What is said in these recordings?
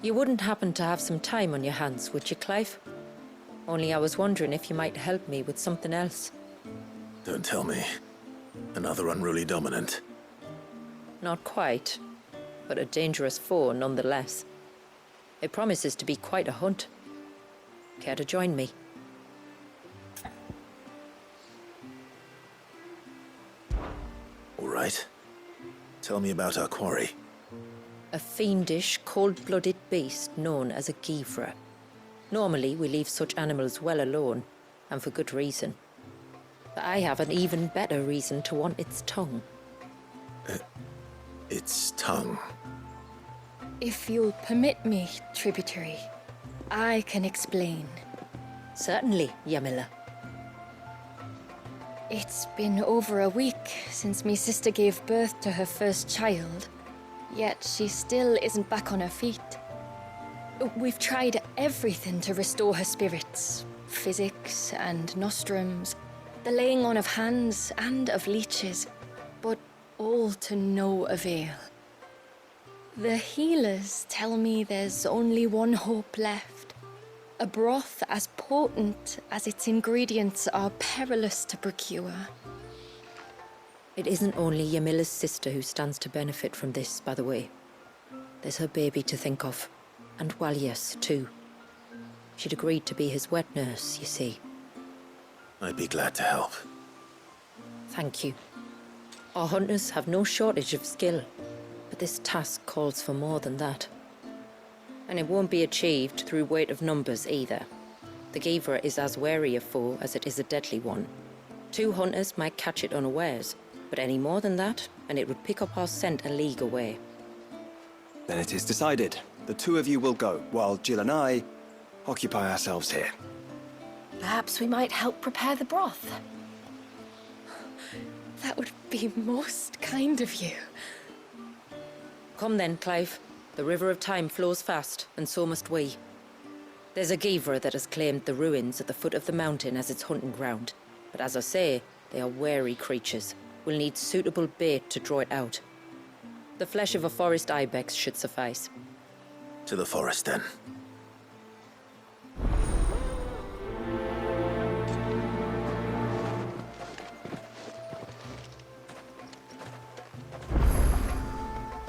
You wouldn't happen to have some time on your hands, would you, Clive? Only I was wondering if you might help me with something else. Don't tell me. Another unruly dominant. Not quite, but a dangerous foe nonetheless. It promises to be quite a hunt. Care to join me? All right. Tell me about our quarry. A fiendish, cold-blooded beast known as a Givra. Normally, we leave such animals well alone, and for good reason. But I have an even better reason to want its tongue. Its tongue. If you'll permit me, tributary, I can explain. Certainly, Yamila. It's been over a week since me sister gave birth to her first child, yet she still isn't back on her feet. We've tried everything to restore her spirits. Physics and nostrums, the laying on of hands and of leeches, but all to no avail. The healers tell me there's only one hope left. A broth as potent as its ingredients are perilous to procure. It isn't only Yamila's sister who stands to benefit from this, by the way. There's her baby to think of, and Walias, too. She'd agreed to be his wet nurse, you see. I'd be glad to help. Thank you. Our hunters have no shortage of skill, but this task calls for more than that. And it won't be achieved through weight of numbers either. The Givra is as wary a foe as it is a deadly one. 2 hunters might catch it unawares, but any more than that, and it would pick up our scent a league away. Then it is decided. The 2 of you will go, while Jill and I occupy ourselves here. Perhaps we might help prepare the broth. That would be most kind of you. Come then, Clive. The river of time flows fast, and so must we. There's a Givra that has claimed the ruins at the foot of the mountain as its hunting ground. But as I say, they are wary creatures. We'll need suitable bait to draw it out. The flesh of a forest ibex should suffice. To the forest, then.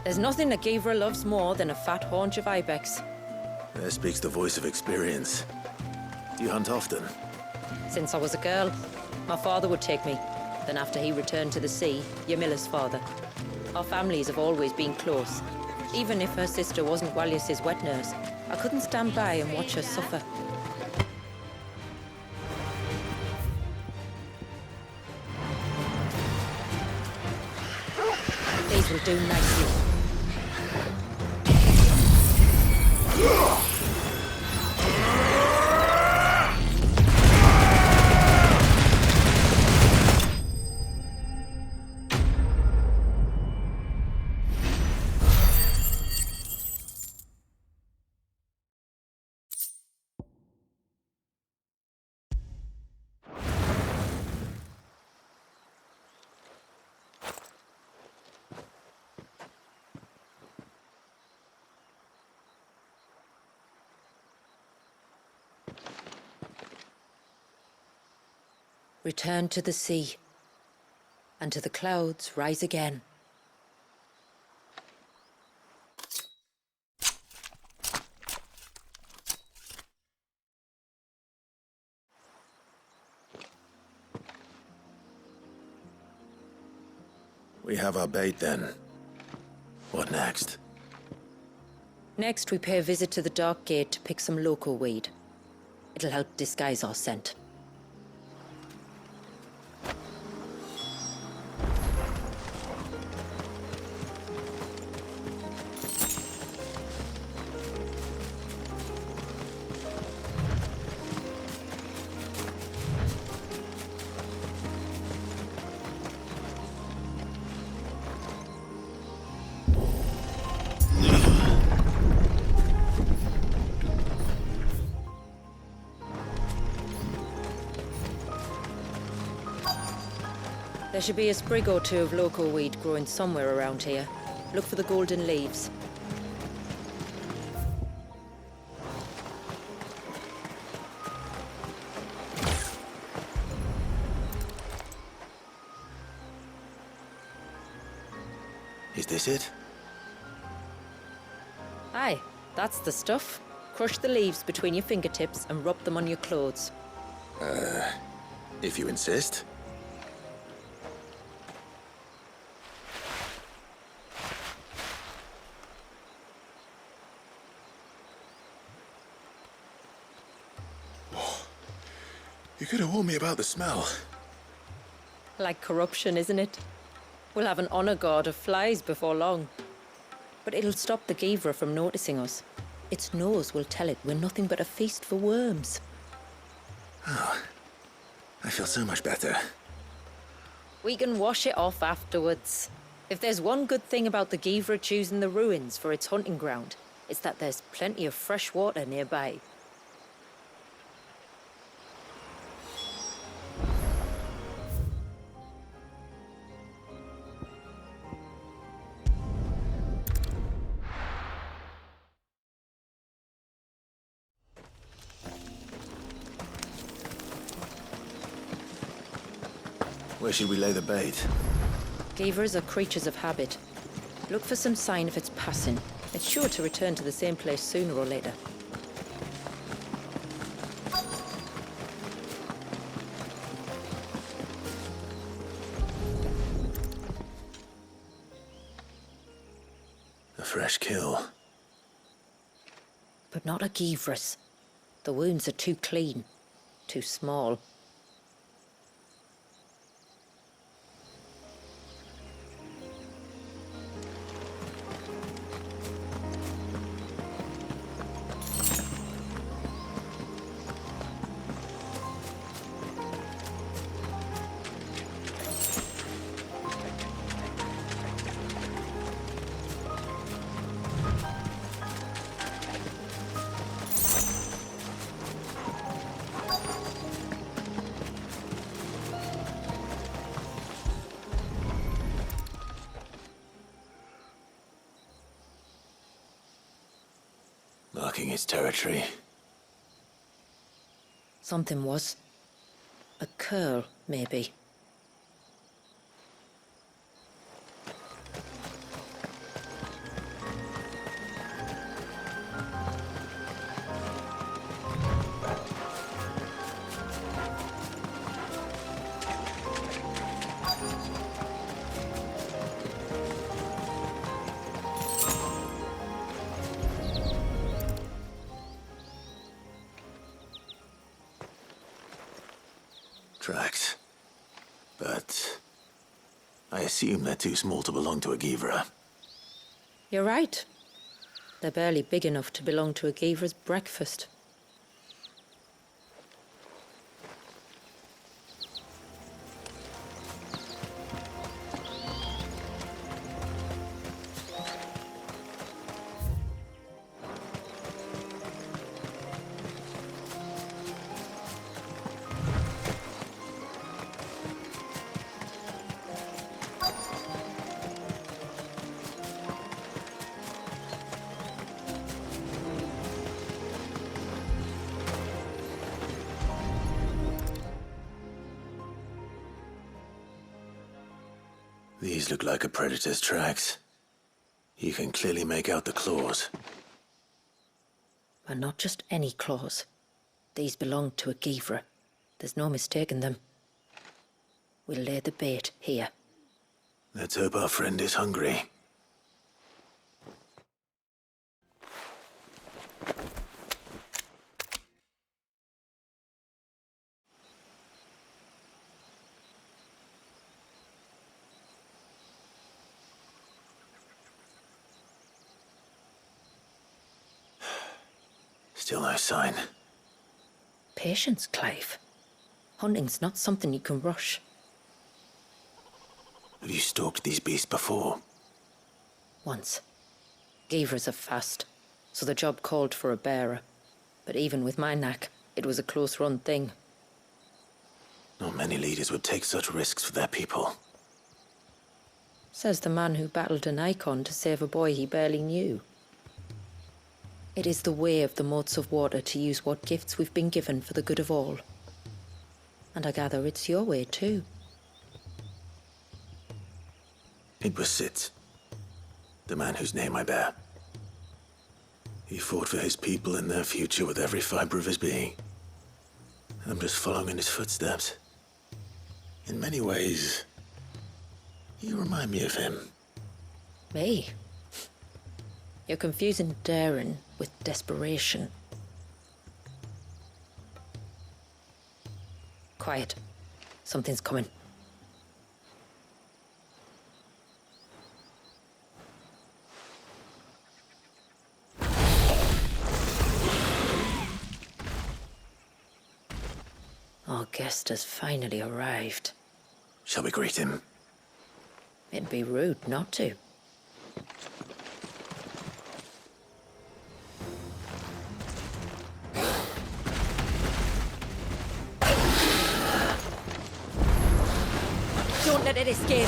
There's nothing a Givra loves more than a fat haunch of ibex. There speaks the voice of experience. You hunt often? Since I was a girl, my father would take me. Then after he returned to the sea, Yamila's father. Our families have always been close. Even if her sister wasn't Walias's wet nurse, I couldn't stand by and watch her suffer. These will do nicely. Return to the sea, and to the clouds rise again. We have our bait, then. What next? Next, we pay a visit to the Dark Gate to pick some local weed. It'll help disguise our scent. There should be a sprig or 2 of local weed growing somewhere around here. Look for the golden leaves. this it? Aye, that's the stuff. Crush the leaves between your fingertips and rub them on your clothes. If you insist. You could have warned me about the smell. Like corruption, isn't it? We'll have an honor guard of flies before long. But it'll stop the Givra from noticing us. Its nose will tell it we're nothing but a feast for worms. I feel so much better. We can wash it off afterwards. If there's one good thing about the Givra choosing the ruins for its hunting ground, it's that there's plenty of fresh water nearby. Where should we lay the bait? Givras are creatures of habit. Look for some sign of its passing. It's sure to return to the same place sooner or later. A fresh kill. But not a Givras. The wounds are too clean, too small. Marking its territory. Something was. A curl, maybe. Tracks. But I assume they're too small to belong to a Givra. You're right. They're barely big enough to belong to a Givra's breakfast. These look like a predator's tracks. You can clearly make out the claws. But not just any claws. These belong to a Givra. There's no mistaking them. We'll lay the bait here. Let's hope our friend is hungry. Still no sign. Patience, Clive. Hunting's not something you can rush. Have you stalked these beasts before? Once. Givras are fast, so the job called for a bearer. But even with my knack, it was a close-run thing. Not many leaders would take such risks for their people. Says the man who battled an icon to save a boy he barely knew. It is the way of the motes of water to use what gifts we've been given for the good of all. And I gather it's your way too. It was Sid's. The man whose name I bear. He fought for his people and their future with every fiber of his being. I'm just following in his footsteps. In many ways, you remind me of him. Me? You're confusing daring with desperation. Quiet. Something's coming. Our guest has finally arrived. Shall we greet him? It'd be rude not to. Don't let it escape.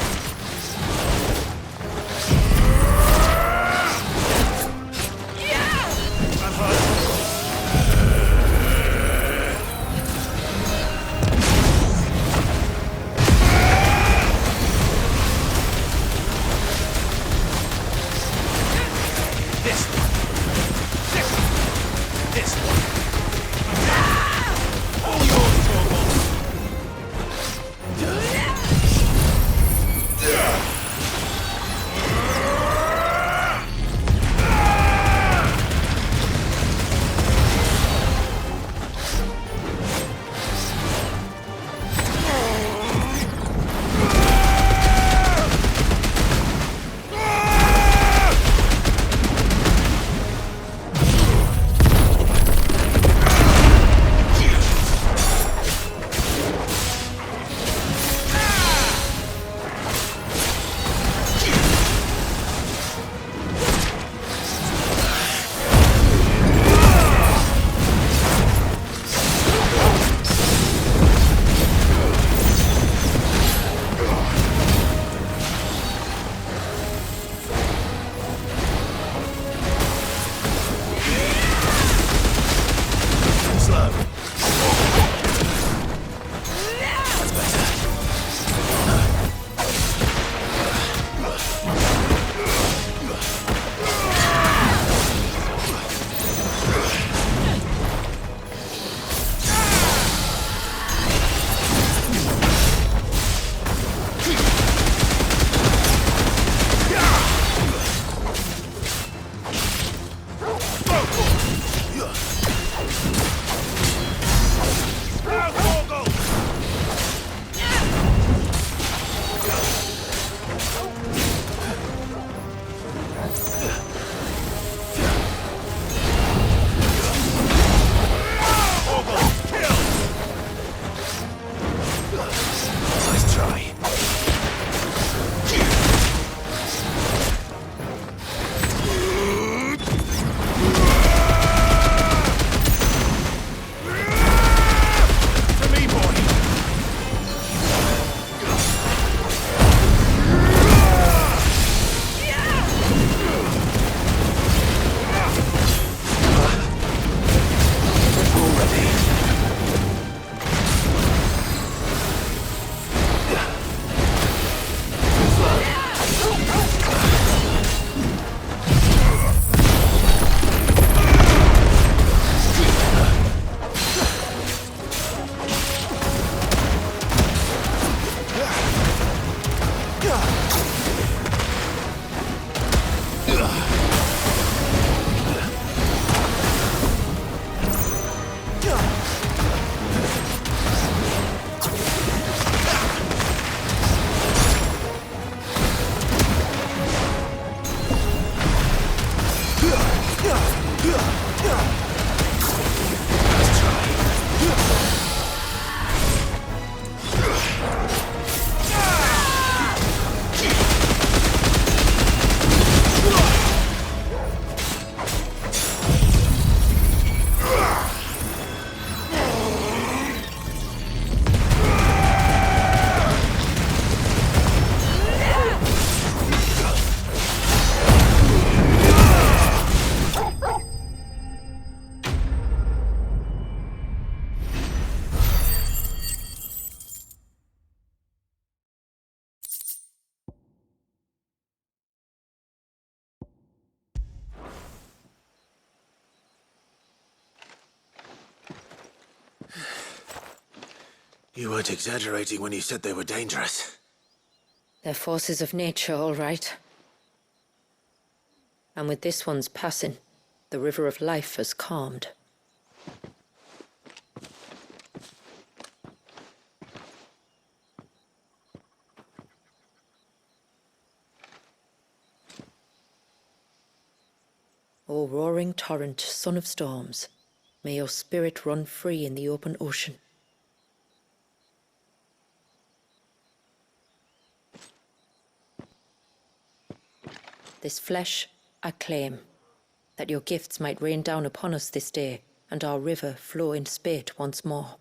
You weren't exaggerating when you said they were dangerous. They're forces of nature, all right. And with this one's passing, the river of life has calmed. O roaring torrent, son of storms, may your spirit run free in the open ocean. This flesh I claim, that your gifts might rain down upon us this day, and our river flow in spate once more.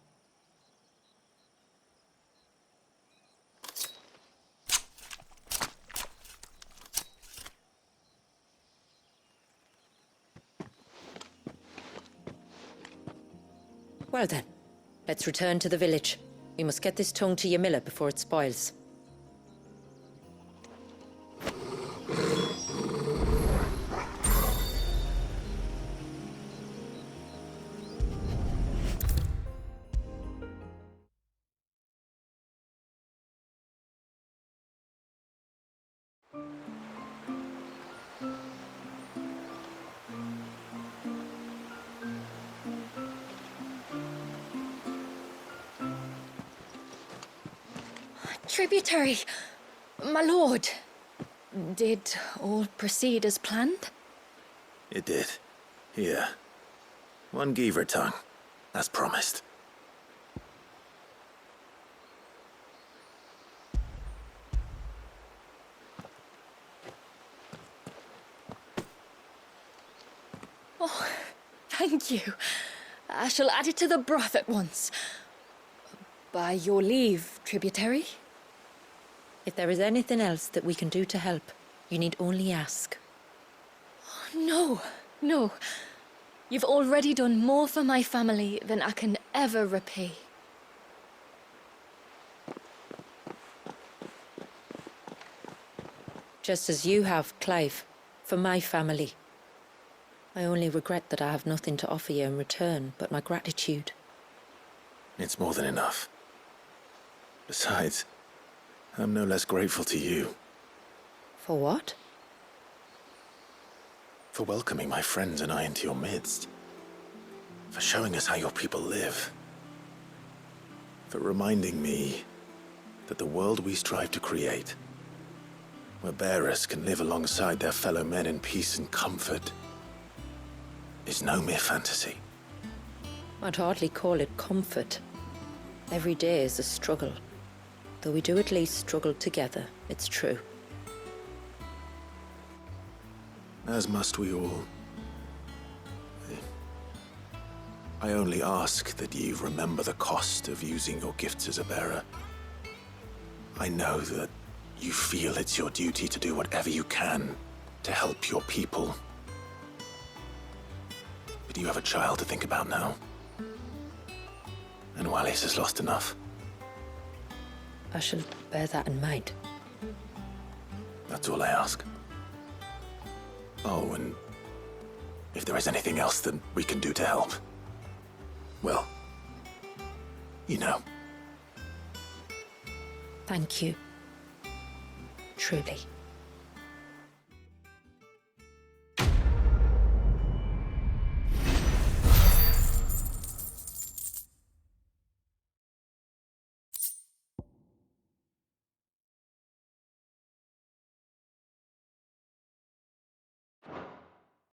Well then, let's return to the village. We must get this tongue to Ymilla before it spoils. Tributary, my lord. Did all proceed as planned? It did. Here. 1 Geaver tongue. As promised. Oh, thank you. I shall add it to the broth at once. By your leave, tributary. If there is anything else that we can do to help, you need only ask. No, no. You've already done more for my family than I can ever repay. Just as you have, Clive, for my family. I only regret that I have nothing to offer you in return but my gratitude. It's more than enough. Besides, I'm no less grateful to you. For what? For welcoming my friends and I into your midst. For showing us how your people live. For reminding me that the world we strive to create, where bearers can live alongside their fellow men in peace and comfort, is no mere fantasy. I'd hardly call it comfort. Every day is a struggle. Though we do at least struggle together, it's true. As must we all. I only ask that you remember the cost of using your gifts as a bearer. I know that you feel it's your duty to do whatever you can to help your people. But you have a child to think about now. And Wallis has lost enough. I shall bear that in mind. That's all I ask. Oh, and if there is anything else that we can do to help, well, you know. Thank you. Truly.